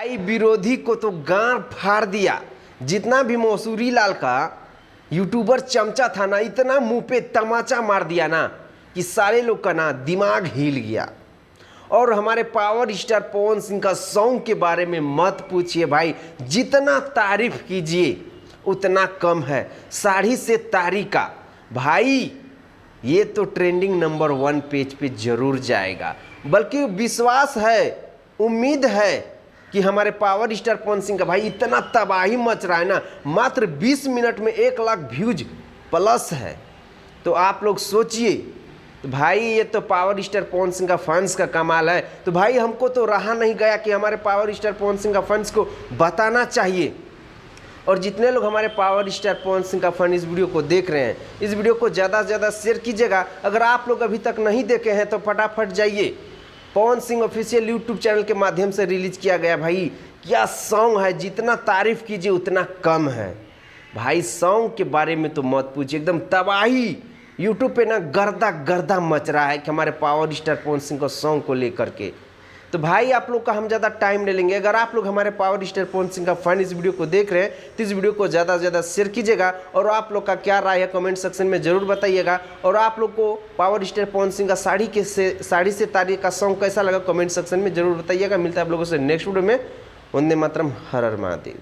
भाई विरोधी को तो गांड फाड़ दिया। जितना भी मसूरी लाल का यूट्यूबर चमचा था ना, इतना मुंह पे तमाचा मार दिया ना कि सारे लोग का ना दिमाग हिल गया। और हमारे पावर स्टार पवन सिंह का सॉन्ग के बारे में मत पूछिए भाई, जितना तारीफ कीजिए उतना कम है। साड़ी से तारी का भाई ये तो ट्रेंडिंग नंबर 1 पेज पे जरूर जाएगा। बल्कि विश्वास है, उम्मीद है कि हमारे पावर स्टार पवन सिंह का भाई इतना तबाही मच रहा है ना, मात्र 20 मिनट में 1 लाख व्यूज प्लस है। तो आप लोग सोचिए, तो भाई ये तो पावर स्टार पवन सिंह का फैंस का कमाल है। तो भाई हमको तो रहा नहीं गया कि हमारे पावर स्टार पवन सिंह का फैंस को बताना चाहिए। और जितने लोग हमारे पावर स्टार पवन सिंह का फैन इस वीडियो को देख रहे हैं, इस वीडियो को ज़्यादा से ज़्यादा शेयर कीजिएगा। अगर आप लोग अभी तक नहीं देखे हैं तो फटाफट जाइए, Pawan Singh official YouTube channel के माध्यम से रिलीज किया गया। भाई क्या सॉन्ग है, जितना तारीफ कीजिए उतना कम है। भाई सॉन्ग के बारे में तो मत पूछिए, एकदम तबाही यूट्यूब पे ना गर्दा गर्दा मच रहा है कि हमारे पावर स्टार पवन सिंह को सॉन्ग को लेकर के। तो भाई आप लोग का हम ज़्यादा टाइम ले लेंगे। अगर आप लोग हमारे पावर स्टार पवन सिंह का फैन इस वीडियो को देख रहे हैं तो इस वीडियो को ज़्यादा से ज़्यादा शेयर कीजिएगा। और आप लोग का क्या राय है कमेंट सेक्शन में ज़रूर बताइएगा। और आप लोग को पावर स्टार पवन सिंह का साड़ी से तारी का सॉन्ग कैसा लगा कमेंट सेक्शन में ज़रूर बताइएगा। मिलता है आप लोगों से नेक्स्ट वीडियो में। वंदे मातरम, हर हर महादेव।